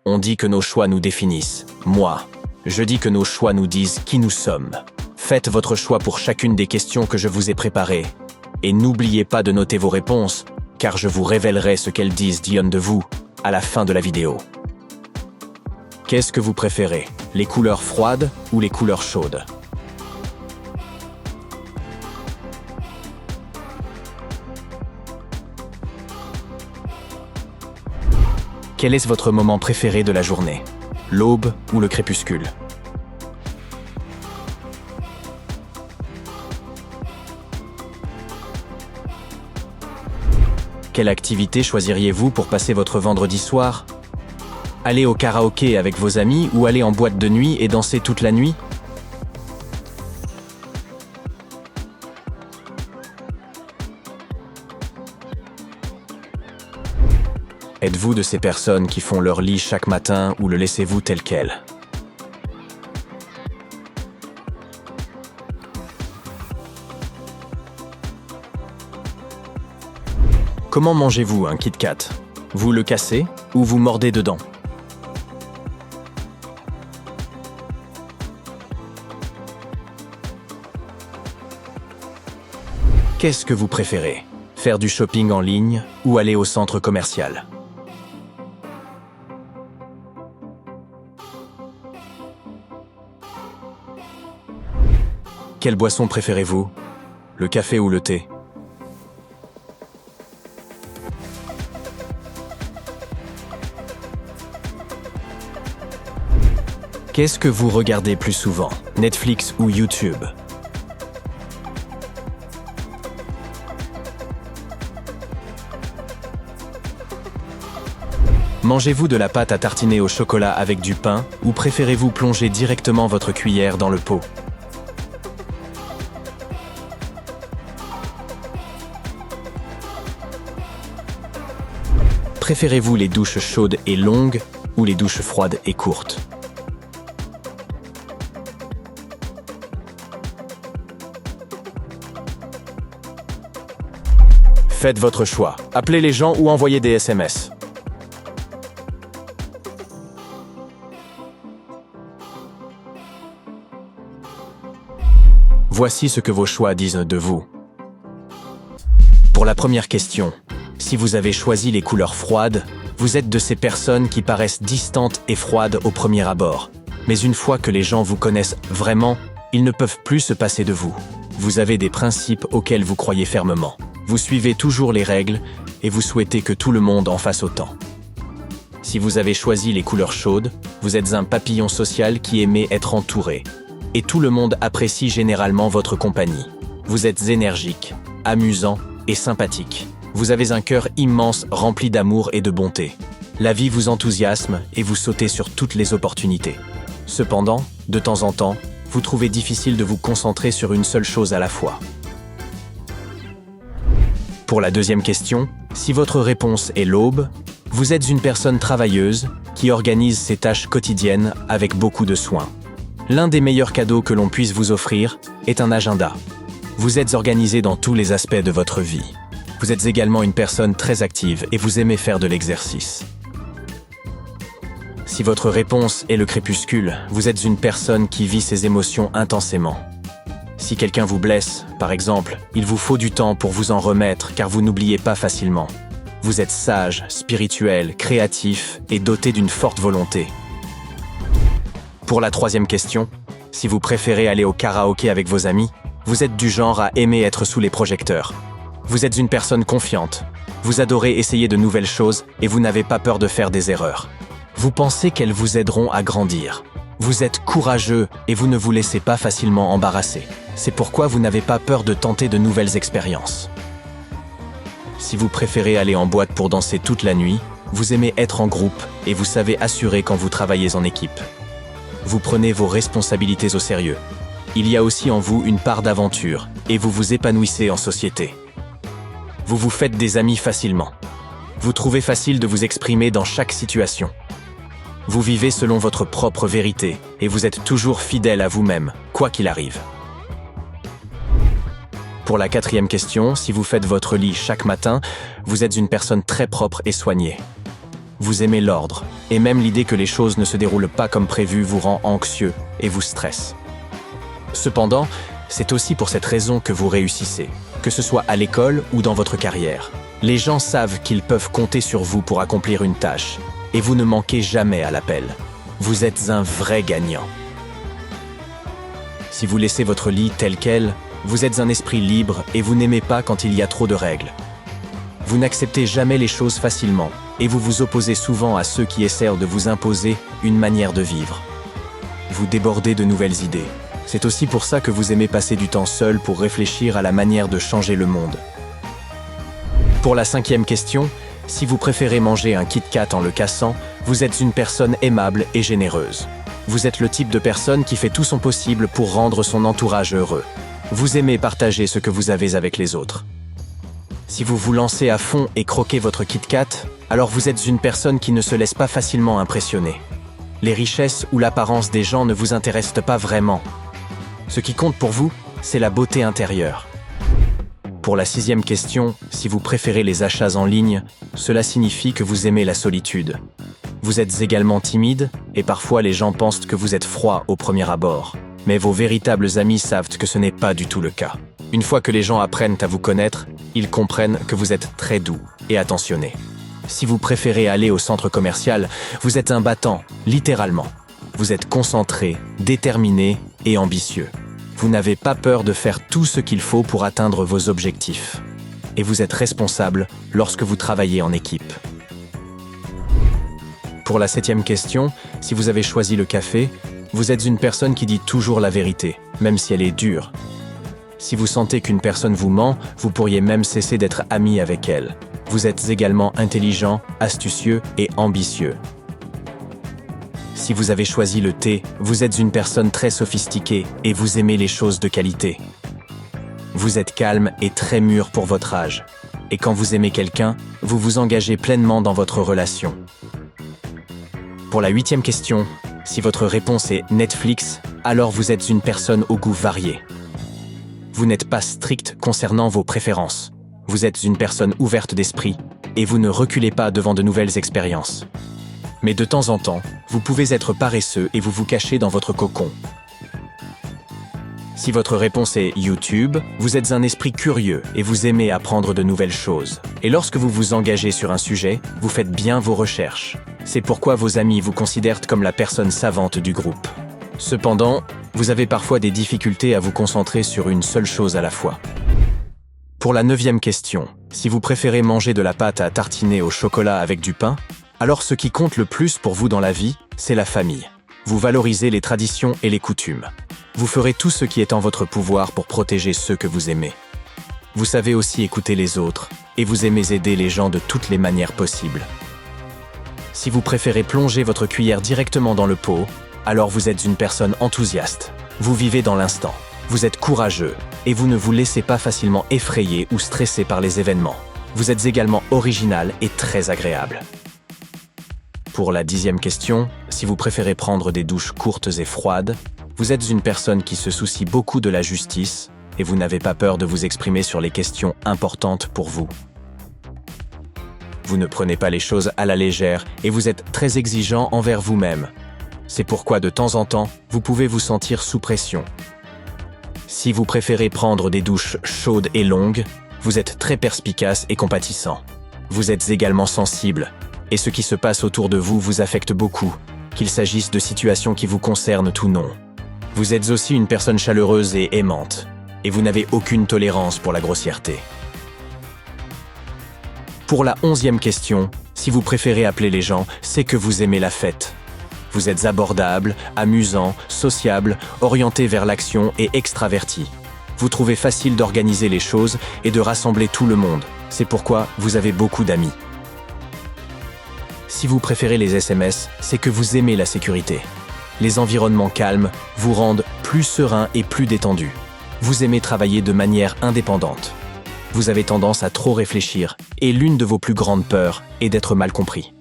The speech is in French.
On dit que nos choix nous définissent. Moi, je dis que nos choix nous disent qui nous sommes. Faites votre choix pour chacune des questions que je vous ai préparées. Et n'oubliez pas de noter vos réponses, car je vous révélerai ce qu'elles disent de vous à la fin de la vidéo. Qu'est-ce que vous préférez? Les couleurs froides ou les couleurs chaudes? Quel est votre moment préféré de la journée? L'aube ou le crépuscule? Quelle activité choisiriez-vous pour passer votre vendredi soir? Aller au karaoké avec vos amis ou aller en boîte de nuit et danser toute la nuit? Êtes-vous de ces personnes qui font leur lit chaque matin ou le laissez-vous tel quel? Comment mangez-vous un Kit Kat? Vous le cassez ou vous mordez dedans? Qu'est-ce que vous préférez? Faire du shopping en ligne ou aller au centre commercial? Quelle boisson préférez-vous? Le café ou le thé? Qu'est-ce que vous regardez plus souvent? Netflix ou YouTube? Mangez-vous de la pâte à tartiner au chocolat avec du pain ou préférez-vous plonger directement votre cuillère dans le pot? Préférez-vous les douches chaudes et longues ou les douches froides et courtes? Faites votre choix. Appelez les gens ou envoyez des SMS. Voici ce que vos choix disent de vous. Pour la première question, si vous avez choisi les couleurs froides, vous êtes de ces personnes qui paraissent distantes et froides au premier abord. Mais une fois que les gens vous connaissent vraiment, ils ne peuvent plus se passer de vous. Vous avez des principes auxquels vous croyez fermement. Vous suivez toujours les règles et vous souhaitez que tout le monde en fasse autant. Si vous avez choisi les couleurs chaudes, vous êtes un papillon social qui aimait être entouré. Et tout le monde apprécie généralement votre compagnie. Vous êtes énergique, amusant et sympathique. Vous avez un cœur immense rempli d'amour et de bonté. La vie vous enthousiasme et vous sautez sur toutes les opportunités. Cependant, de temps en temps, vous trouvez difficile de vous concentrer sur une seule chose à la fois. Pour la deuxième question, si votre réponse est l'aube, vous êtes une personne travailleuse qui organise ses tâches quotidiennes avec beaucoup de soin. L'un des meilleurs cadeaux que l'on puisse vous offrir est un agenda. Vous êtes organisé dans tous les aspects de votre vie. Vous êtes également une personne très active et vous aimez faire de l'exercice. Si votre réponse est le crépuscule, vous êtes une personne qui vit ses émotions intensément. Si quelqu'un vous blesse, par exemple, il vous faut du temps pour vous en remettre car vous n'oubliez pas facilement. Vous êtes sage, spirituel, créatif et doté d'une forte volonté. Pour la troisième question, si vous préférez aller au karaoké avec vos amis, vous êtes du genre à aimer être sous les projecteurs. Vous êtes une personne confiante. Vous adorez essayer de nouvelles choses et vous n'avez pas peur de faire des erreurs. Vous pensez qu'elles vous aideront à grandir. Vous êtes courageux et vous ne vous laissez pas facilement embarrasser. C'est pourquoi vous n'avez pas peur de tenter de nouvelles expériences. Si vous préférez aller en boîte pour danser toute la nuit, vous aimez être en groupe et vous savez assurer quand vous travaillez en équipe. Vous prenez vos responsabilités au sérieux. Il y a aussi en vous une part d'aventure et vous vous épanouissez en société. Vous vous faites des amis facilement. Vous trouvez facile de vous exprimer dans chaque situation. Vous vivez selon votre propre vérité et vous êtes toujours fidèle à vous-même, quoi qu'il arrive. Pour la quatrième question, si vous faites votre lit chaque matin, vous êtes une personne très propre et soignée. Vous aimez l'ordre, et même l'idée que les choses ne se déroulent pas comme prévu vous rend anxieux et vous stresse. Cependant, c'est aussi pour cette raison que vous réussissez, que ce soit à l'école ou dans votre carrière. Les gens savent qu'ils peuvent compter sur vous pour accomplir une tâche, et vous ne manquez jamais à l'appel. Vous êtes un vrai gagnant. Si vous laissez votre lit tel quel, vous êtes un esprit libre et vous n'aimez pas quand il y a trop de règles. Vous n'acceptez jamais les choses facilement, et vous vous opposez souvent à ceux qui essaient de vous imposer une manière de vivre. Vous débordez de nouvelles idées. C'est aussi pour ça que vous aimez passer du temps seul pour réfléchir à la manière de changer le monde. Pour la 5e question, si vous préférez manger un Kit Kat en le cassant, vous êtes une personne aimable et généreuse. Vous êtes le type de personne qui fait tout son possible pour rendre son entourage heureux. Vous aimez partager ce que vous avez avec les autres. Si vous vous lancez à fond et croquez votre Kit Kat, alors vous êtes une personne qui ne se laisse pas facilement impressionner. Les richesses ou l'apparence des gens ne vous intéressent pas vraiment. Ce qui compte pour vous, c'est la beauté intérieure. Pour la 6e question, si vous préférez les achats en ligne, cela signifie que vous aimez la solitude. Vous êtes également timide, et parfois les gens pensent que vous êtes froid au premier abord. Mais vos véritables amis savent que ce n'est pas du tout le cas. Une fois que les gens apprennent à vous connaître, ils comprennent que vous êtes très doux et attentionné. Si vous préférez aller au centre commercial, vous êtes un battant, littéralement. Vous êtes concentré, déterminé et ambitieux. Vous n'avez pas peur de faire tout ce qu'il faut pour atteindre vos objectifs. Et vous êtes responsable lorsque vous travaillez en équipe. Pour la 7e question, si vous avez choisi le café, vous êtes une personne qui dit toujours la vérité, même si elle est dure. Si vous sentez qu'une personne vous ment, vous pourriez même cesser d'être ami avec elle. Vous êtes également intelligent, astucieux et ambitieux. Si vous avez choisi le thé, vous êtes une personne très sophistiquée et vous aimez les choses de qualité. Vous êtes calme et très mûr pour votre âge. Et quand vous aimez quelqu'un, vous vous engagez pleinement dans votre relation. Pour la 8e question, si votre réponse est Netflix, alors vous êtes une personne au goût varié. Vous n'êtes pas strict concernant vos préférences. Vous êtes une personne ouverte d'esprit et vous ne reculez pas devant de nouvelles expériences. Mais de temps en temps, vous pouvez être paresseux et vous cachez dans votre cocon. Si votre réponse est YouTube, vous êtes un esprit curieux et vous aimez apprendre de nouvelles choses. Et lorsque vous vous engagez sur un sujet, vous faites bien vos recherches. C'est pourquoi vos amis vous considèrent comme la personne savante du groupe. Cependant, vous avez parfois des difficultés à vous concentrer sur une seule chose à la fois. Pour la 9e question, si vous préférez manger de la pâte à tartiner au chocolat avec du pain, alors ce qui compte le plus pour vous dans la vie, c'est la famille. Vous valorisez les traditions et les coutumes. Vous ferez tout ce qui est en votre pouvoir pour protéger ceux que vous aimez. Vous savez aussi écouter les autres, et vous aimez aider les gens de toutes les manières possibles. Si vous préférez plonger votre cuillère directement dans le pot, alors vous êtes une personne enthousiaste. Vous vivez dans l'instant. Vous êtes courageux, et vous ne vous laissez pas facilement effrayer ou stresser par les événements. Vous êtes également original et très agréable. Pour la 10e question, si vous préférez prendre des douches courtes et froides, vous êtes une personne qui se soucie beaucoup de la justice et vous n'avez pas peur de vous exprimer sur les questions importantes pour vous. Vous ne prenez pas les choses à la légère et vous êtes très exigeant envers vous-même. C'est pourquoi de temps en temps, vous pouvez vous sentir sous pression. Si vous préférez prendre des douches chaudes et longues, vous êtes très perspicace et compatissant. Vous êtes également sensible. Et ce qui se passe autour de vous vous affecte beaucoup, qu'il s'agisse de situations qui vous concernent ou non. Vous êtes aussi une personne chaleureuse et aimante, et vous n'avez aucune tolérance pour la grossièreté. Pour la 11e question, si vous préférez appeler les gens, c'est que vous aimez la fête. Vous êtes abordable, amusant, sociable, orienté vers l'action et extraverti. Vous trouvez facile d'organiser les choses et de rassembler tout le monde. C'est pourquoi vous avez beaucoup d'amis. Si vous préférez les SMS, c'est que vous aimez la sécurité. Les environnements calmes vous rendent plus serein et plus détendu. Vous aimez travailler de manière indépendante. Vous avez tendance à trop réfléchir et l'une de vos plus grandes peurs est d'être mal compris.